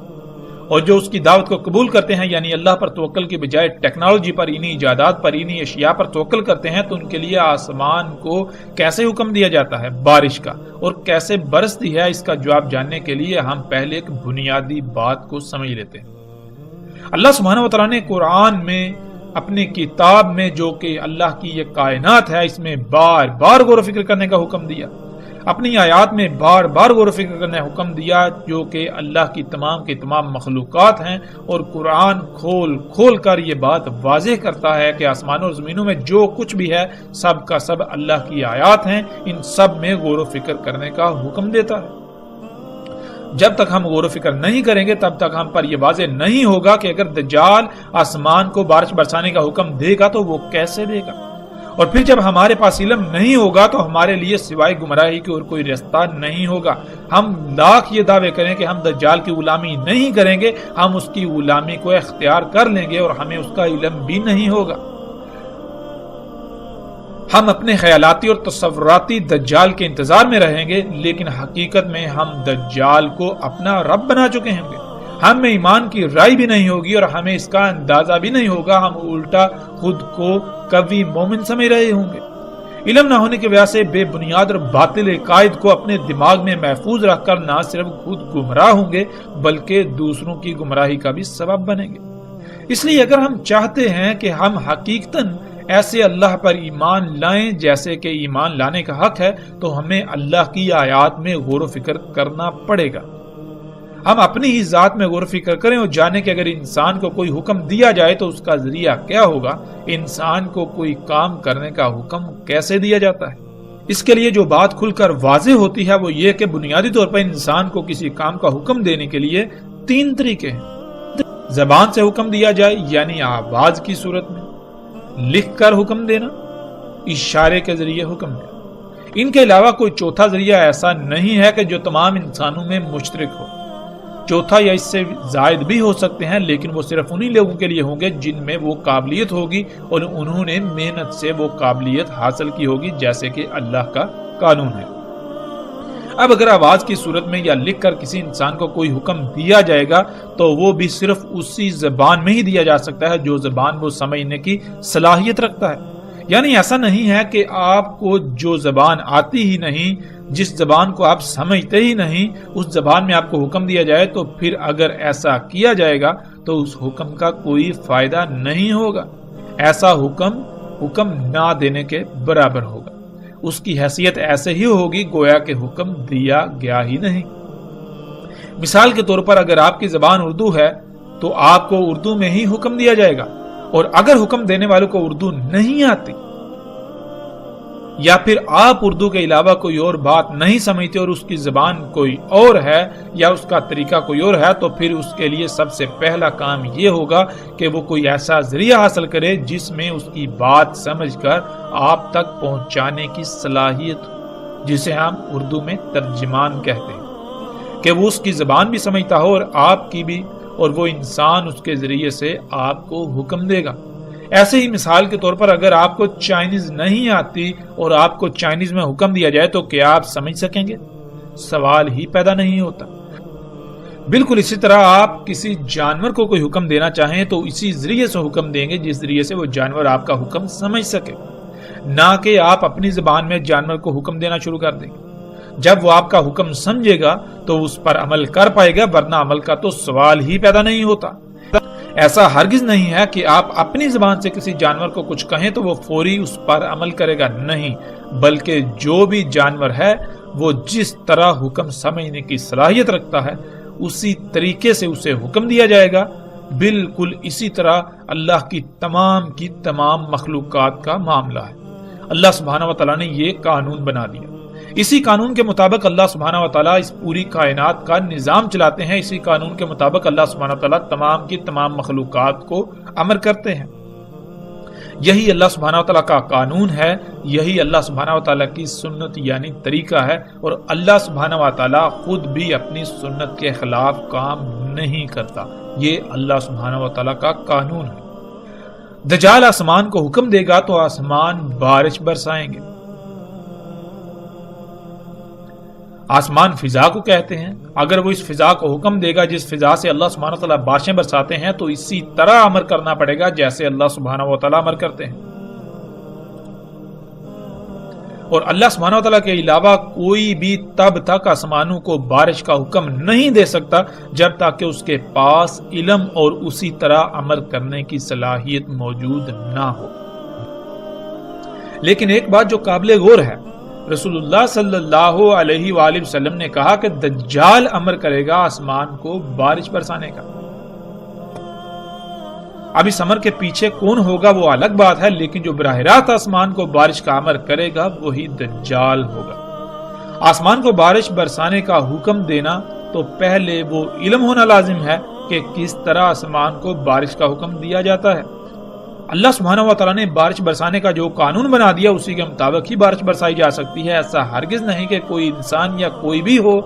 اور جو اس کی دعوت کو قبول کرتے ہیں یعنی اللہ پر توکل کے بجائے ٹیکنالوجی پر، انہی ایجادات پر، انہی اشیاء پر توکل کرتے ہیں، تو ان کے لیے آسمان کو کیسے حکم دیا جاتا ہے بارش کا اور کیسے برستی ہے، اس کا جواب جاننے کے لیے ہم پہلے ایک بنیادی بات کو سمجھ لیتے ہیں۔ اللہ سبحانہ و تعالیٰ نے قرآن میں، اپنی کتاب میں، جو کہ اللہ کی یہ کائنات ہے، اس میں بار بار غور و فکر کرنے کا حکم دیا، اپنی آیات میں بار بار غور و فکر کرنے کا حکم دیا، جو کہ اللہ کی تمام مخلوقات ہیں، اور قرآن کھول کھول کر یہ بات واضح کرتا ہے کہ آسمانوں اور زمینوں میں جو کچھ بھی ہے سب کا سب اللہ کی آیات ہیں، ان سب میں غور و فکر کرنے کا حکم دیتا ہے۔ جب تک ہم غور و فکر نہیں کریں گے تب تک ہم پر یہ واضح نہیں ہوگا کہ اگر دجال آسمان کو بارش برسانے کا حکم دے گا تو وہ کیسے دے گا، اور پھر جب ہمارے پاس علم نہیں ہوگا تو ہمارے لیے سوائے گمراہی کی اور کوئی راستہ نہیں ہوگا۔ ہم لاکھ یہ دعوے کریں کہ ہم دجال کی غلامی نہیں کریں گے، ہم اس کی غلامی کو اختیار کر لیں گے اور ہمیں اس کا علم بھی نہیں ہوگا۔ ہم اپنے خیالاتی اور تصوراتی دجال کے انتظار میں رہیں گے، لیکن حقیقت میں ہم دجال کو اپنا رب بنا چکے ہوں گے۔ ہم میں ایمان کی رائے بھی نہیں ہوگی اور ہمیں اس کا اندازہ بھی نہیں ہوگا، ہم الٹا خود کو قوی مومن سمجھ رہے ہوں گے۔ علم نہ ہونے کی وجہ سے بے بنیاد اور باطل عقائد کو اپنے دماغ میں محفوظ رکھ کر نہ صرف خود گمراہ ہوں گے بلکہ دوسروں کی گمراہی کا بھی سبب بنیں گے۔ اس لیے اگر ہم چاہتے ہیں کہ ہم حقیقتاً ایسے اللہ پر ایمان لائیں جیسے کہ ایمان لانے کا حق ہے، تو ہمیں اللہ کی آیات میں غور و فکر کرنا پڑے گا۔ ہم اپنی ہی ذات میں غور و فکر کریں اور جانیں کہ اگر انسان کو کوئی حکم دیا جائے تو اس کا ذریعہ کیا ہوگا، انسان کو کوئی کام کرنے کا حکم کیسے دیا جاتا ہے۔ اس کے لیے جو بات کھل کر واضح ہوتی ہے وہ یہ کہ بنیادی طور پر انسان کو کسی کام کا حکم دینے کے لیے 3 طریقے ہیں۔ زبان سے حکم دیا جائے یعنی آواز کی صورت میں، لکھ کر حکم دینا، اشارے کے ذریعے حکم دینا۔ ان کے علاوہ کوئی چوتھا ذریعہ ایسا نہیں ہے کہ جو تمام انسانوں میں مشترک ہو۔ چوتھا یا اس سے زائد بھی ہو سکتے ہیں، لیکن وہ صرف انہی لوگوں کے لیے ہوں گے جن میں وہ قابلیت ہوگی اور انہوں نے محنت سے وہ قابلیت حاصل کی ہوگی، جیسے کہ اللہ کا قانون ہے۔ اب اگر آواز کی صورت میں یا لکھ کر کسی انسان کو کوئی حکم دیا جائے گا تو وہ بھی صرف اسی زبان میں ہی دیا جا سکتا ہے جو زبان وہ سمجھنے کی صلاحیت رکھتا ہے۔ یعنی ایسا نہیں ہے کہ آپ کو جو زبان آتی ہی نہیں، جس زبان کو آپ سمجھتے ہی نہیں، اس زبان میں آپ کو حکم دیا جائے تو پھر اگر ایسا کیا جائے گا تو اس حکم کا کوئی فائدہ نہیں ہوگا۔ ایسا حکم نہ دینے کے برابر ہوگا، اس کی حیثیت ایسے ہی ہوگی گویا کہ حکم دیا گیا ہی نہیں۔ مثال کے طور پر اگر آپ کی زبان اردو ہے تو آپ کو اردو میں ہی حکم دیا جائے گا، اور اگر حکم دینے والوں کو اردو نہیں آتی یا پھر آپ اردو کے علاوہ کوئی اور بات نہیں سمجھتے اور اس کی زبان کوئی اور ہے یا اس کا طریقہ کوئی اور ہے، تو پھر اس کے لیے سب سے پہلا کام یہ ہوگا کہ وہ کوئی ایسا ذریعہ حاصل کرے جس میں اس کی بات سمجھ کر آپ تک پہنچانے کی صلاحیت ہو، جسے ہم اردو میں ترجمان کہتے ہیں، کہ وہ اس کی زبان بھی سمجھتا ہو اور آپ کی بھی، اور وہ انسان اس کے ذریعے سے آپ کو حکم دے گا۔ ایسے ہی مثال کے طور پر اگر آپ کو چائنیز نہیں آتی اور آپ کو چائنیز میں حکم دیا جائے تو کیا آپ سمجھ سکیں گے؟ سوال ہی پیدا نہیں ہوتا۔ بالکل اسی طرح آپ کسی جانور کو کوئی حکم دینا چاہیں تو اسی ذریعے سے حکم دیں گے جس ذریعے سے وہ جانور آپ کا حکم سمجھ سکے، نہ کہ آپ اپنی زبان میں جانور کو حکم دینا شروع کر دیں گے۔ جب وہ آپ کا حکم سمجھے گا تو اس پر عمل کر پائے گا، ورنہ عمل کا تو سوال ہی پیدا نہیں ہوتا۔ ایسا ہرگز نہیں ہے کہ آپ اپنی زبان سے کسی جانور کو کچھ کہیں تو وہ فوری اس پر عمل کرے گا، نہیں، بلکہ جو بھی جانور ہے وہ جس طرح حکم سمجھنے کی صلاحیت رکھتا ہے اسی طریقے سے اسے حکم دیا جائے گا۔ بالکل اسی طرح اللہ کی تمام مخلوقات کا معاملہ ہے۔ اللہ سبحانہ و تعالیٰ نے یہ قانون بنا دیا، اسی قانون کے مطابق اللہ سبحانہ و تعالیٰ اس پوری کائنات کا نظام چلاتے ہیں، اسی قانون کے مطابق اللہ سبحانہ و تعالیٰ تمام مخلوقات کو امر کرتے ہیں۔ یہی اللہ سبحانہ و تعالیٰ کا قانون ہے، یہی اللہ سبحانہ و تعالیٰ کی سنت یعنی طریقہ ہے، اور اللہ سبحانہ و تعالیٰ خود بھی اپنی سنت کے خلاف کام نہیں کرتا۔ یہ اللہ سبحانہ و تعالیٰ کا قانون ہے۔ دجال آسمان کو حکم دے گا تو آسمان بارش برسائیں گے۔ آسمان فضا کو کہتے ہیں، اگر وہ اس فضا کو حکم دے گا جس فضا سے اللہ سبحانہ و تعالیٰ بارشیں برساتے ہیں تو اسی طرح امر کرنا پڑے گا جیسے اللہ سبحانہ و تعالیٰ امر کرتے ہیں۔ اور اللہ سبحانہ و تعالیٰ کے علاوہ کوئی بھی تب تک آسمانوں کو بارش کا حکم نہیں دے سکتا جب تک کہ اس کے پاس علم اور اسی طرح عمل کرنے کی صلاحیت موجود نہ ہو۔ لیکن ایک بات جو قابل غور ہے، رسول اللہ صلی اللہ علیہ وآلہ وسلم نے کہا کہ دجال امر کرے گا آسمان کو بارش برسانے کا۔ اب اس امر کے پیچھے کون ہوگا وہ الگ بات ہے، لیکن جو براہ راست آسمان کو بارش کا امر کرے گا وہی دجال ہوگا۔ آسمان کو بارش برسانے کا حکم دینا تو پہلے وہ علم ہونا لازم ہے کہ کس طرح آسمان کو بارش کا حکم دیا جاتا ہے۔ اللہ سبحانہ و تعالیٰ نے بارش برسانے کا جو قانون بنا دیا اسی کے مطابق ہی بارش برسائی جا سکتی ہے۔ ایسا ہرگز نہیں کہ کوئی انسان یا کوئی بھی ہو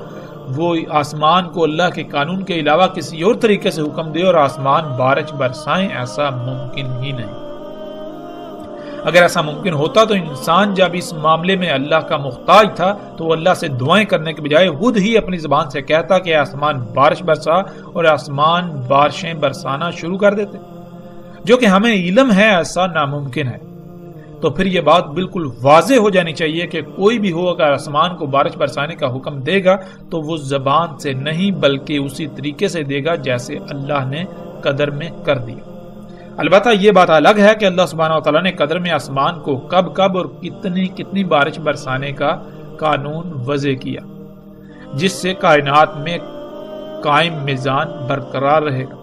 وہ آسمان کو اللہ کے قانون کے علاوہ کسی اور طریقے سے حکم دے اور آسمان بارش برسائیں، ایسا ممکن ہی نہیں۔ اگر ایسا ممکن ہوتا تو انسان جب اس معاملے میں اللہ کا محتاج تھا تو وہ اللہ سے دعائیں کرنے کے بجائے خود ہی اپنی زبان سے کہتا کہ آسمان بارش برسا، اور آسمان بارشیں برسانا شروع کر دیتے، جو کہ ہمیں علم ہے ایسا ناممکن ہے۔ تو پھر یہ بات بالکل واضح ہو جانی چاہیے کہ کوئی بھی ہو اگر آسمان کو بارش برسانے کا حکم دے گا تو وہ زبان سے نہیں بلکہ اسی طریقے سے دے گا جیسے اللہ نے قدر میں کر دیا۔ البتہ یہ بات الگ ہے کہ اللہ سبحانہ و تعالیٰ نے قدر میں آسمان کو کب اور کتنی بارش برسانے کا قانون وضع کیا جس سے کائنات میں قائم میزان برقرار رہے گا۔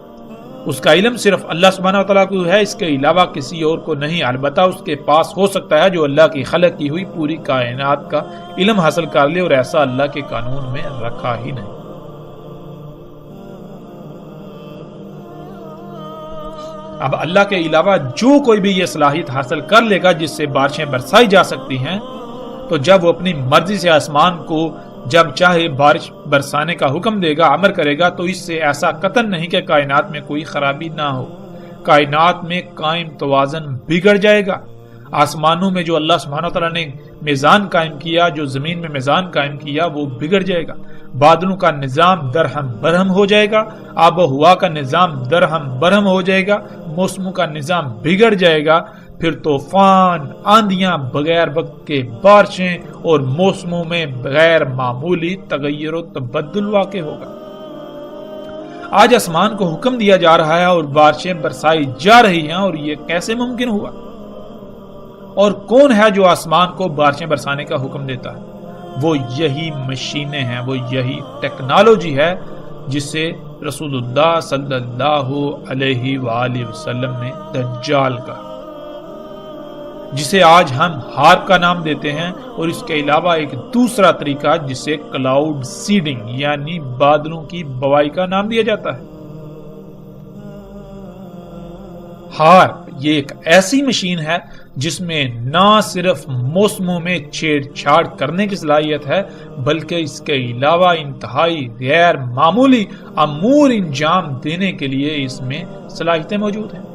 اس کا علم صرف اللہ سبحانہ و تعالیٰ کو ہے، اس کے علاوہ کسی اور کو نہیں۔ البتہ اس کے پاس ہو سکتا ہے جو اللہ کی خلق کی ہوئی پوری کائنات کا علم حاصل کر لے، اور ایسا اللہ کے قانون میں رکھا ہی نہیں۔ اب اللہ کے علاوہ جو کوئی بھی یہ صلاحیت حاصل کر لے گا جس سے بارشیں برسائی جا سکتی ہیں، تو جب وہ اپنی مرضی سے آسمان کو جب چاہے بارش برسانے کا حکم دے گا، امر کرے گا، تو اس سے ایسا قطعاً نہیں کہ کائنات میں کوئی خرابی نہ ہو۔ کائنات میں قائم توازن بگڑ جائے گا۔ آسمانوں میں جو اللہ سبحانہ وتعالی نے میزان قائم کیا، جو زمین میں میزان قائم کیا، وہ بگڑ جائے گا۔ بادلوں کا نظام درہم برہم ہو جائے گا، آب و ہوا کا نظام درہم برہم ہو جائے گا، موسموں کا نظام بگڑ جائے گا، پھر طوفان، آندیاں، بغیر وقت کے بارشیں اور موسموں میں غیر معمولی تغیر و تبدل واقع ہوگا۔ آج آسمان کو حکم دیا جا رہا ہے اور بارشیں برسائی جا رہی ہیں، اور یہ کیسے ممکن ہوا؟ اور کون ہے جو آسمان کو بارشیں برسانے کا حکم دیتا ہے؟ وہ یہی مشینیں ہیں، وہ یہی ٹیکنالوجی ہے جسے رسول اللہ صلی اللہ علیہ وآلہ وسلم نے دجال کہا، جسے آج ہم ہارپ کا نام دیتے ہیں، اور اس کے علاوہ ایک دوسرا طریقہ جسے کلاؤڈ سیڈنگ یعنی بادلوں کی بوائی کا نام دیا جاتا ہے۔ ہارپ یہ ایک ایسی مشین ہے جس میں نہ صرف موسموں میں چھیڑ چھاڑ کرنے کی صلاحیت ہے بلکہ اس کے علاوہ انتہائی غیر معمولی امور انجام دینے کے لیے اس میں صلاحیتیں موجود ہیں۔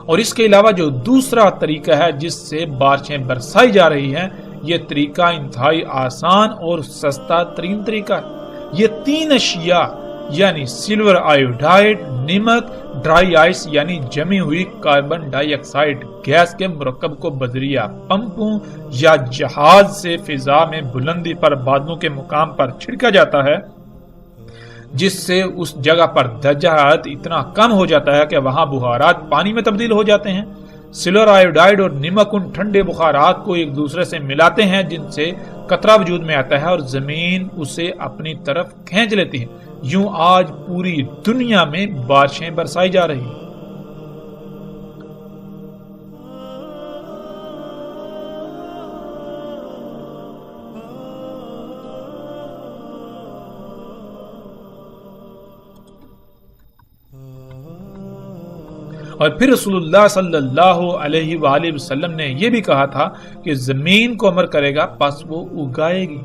اور اس کے علاوہ جو دوسرا طریقہ ہے جس سے بارشیں برسائی جا رہی ہیں، یہ طریقہ انتہائی آسان اور سستا ترین طریقہ ہے۔ یہ 3 اشیاء یعنی سلور آئیوڈائڈ، نمک، ڈرائی آئس یعنی جمی ہوئی کاربن ڈائی آکسائڈ گیس کے مرکب کو بذریعہ پمپوں یا جہاز سے فضا میں بلندی پر بادلوں کے مقام پر چھڑکا جاتا ہے، جس سے اس جگہ پر درجہ حرارت اتنا کم ہو جاتا ہے کہ وہاں بخارات پانی میں تبدیل ہو جاتے ہیں۔ سلور آئیوڈائڈ اور نمک ان ٹھنڈے بخارات کو ایک دوسرے سے ملاتے ہیں جن سے قطرہ وجود میں آتا ہے اور زمین اسے اپنی طرف کھینچ لیتی ہے۔ یوں آج پوری دنیا میں بارشیں برسائی جا رہی ہیں۔ اور پھر رسول اللہ صلی اللہ علیہ وآلہ وسلم نے یہ بھی کہا تھا کہ زمین کو امر کرے گا پس وہ اگائے گی۔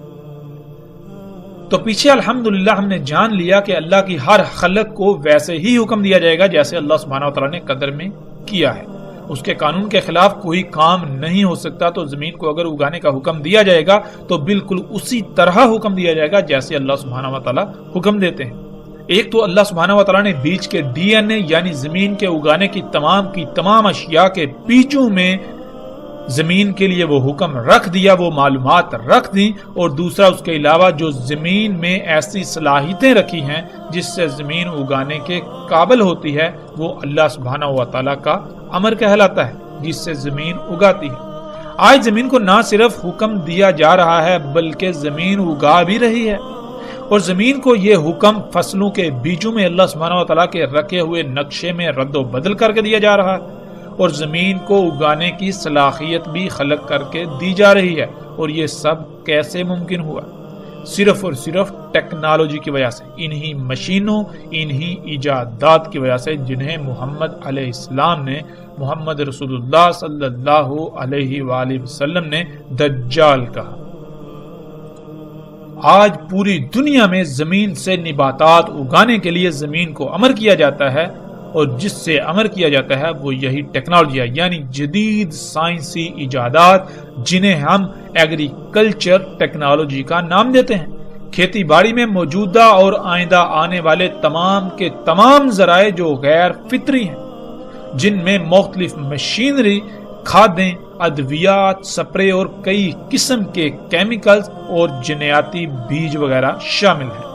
تو پیچھے الحمدللہ ہم نے جان لیا کہ اللہ کی ہر خلق کو ویسے ہی حکم دیا جائے گا جیسے اللہ سبحانہ وتعالی نے قدر میں کیا ہے۔ اس کے قانون کے خلاف کوئی کام نہیں ہو سکتا، تو زمین کو اگر اگانے کا حکم دیا جائے گا تو بالکل اسی طرح حکم دیا جائے گا جیسے اللہ سبحانہ وتعالی حکم دیتے ہیں۔ ایک تو اللہ سبحانہ وتعالی نے بیج کے ڈی این اے یعنی زمین کے اگانے کی تمام اشیاء کے بیجوں میں زمین کے لیے وہ حکم رکھ دیا، وہ معلومات رکھ دی، اور دوسرا اس کے علاوہ جو زمین میں ایسی صلاحیتیں رکھی ہیں جس سے زمین اگانے کے قابل ہوتی ہے، وہ اللہ سبحانہ وتعالی کا امر کہلاتا ہے جس سے زمین اگاتی ہے۔ آج زمین کو نہ صرف حکم دیا جا رہا ہے بلکہ زمین اگا بھی رہی ہے، اور زمین کو یہ حکم فصلوں کے بیجوں میں اللہ سبحانہ وتعالی کے رکھے ہوئے نقشے میں رد و بدل کر کے دیا جا رہا ہے، اور زمین کو اگانے کی صلاحیت بھی خلق کر کے دی جا رہی ہے۔ اور یہ سب کیسے ممکن ہوا؟ صرف اور صرف ٹیکنالوجی کی وجہ سے، انہی مشینوں، انہی ایجادات کی وجہ سے جنہیں محمد علیہ السلام نے، محمد رسول اللہ صلی اللہ علیہ وآلہ وسلم نے دجال کہا۔ آج پوری دنیا میں زمین سے نباتات اگانے کے لیے زمین کو امر کیا جاتا ہے، اور جس سے امر کیا جاتا ہے وہ یہی ٹیکنالوجی ہے، یعنی جدید سائنسی ایجادات جنہیں ہم ایگریکلچر ٹیکنالوجی کا نام دیتے ہیں۔ کھیتی باڑی میں موجودہ اور آئندہ آنے والے تمام کے تمام ذرائع جو غیر فطری ہیں، جن میں مختلف مشینری، کھادیں، ادویات، سپرے اور کئی قسم کے کیمیکلز اور جنیاتی بیج وغیرہ شامل ہیں۔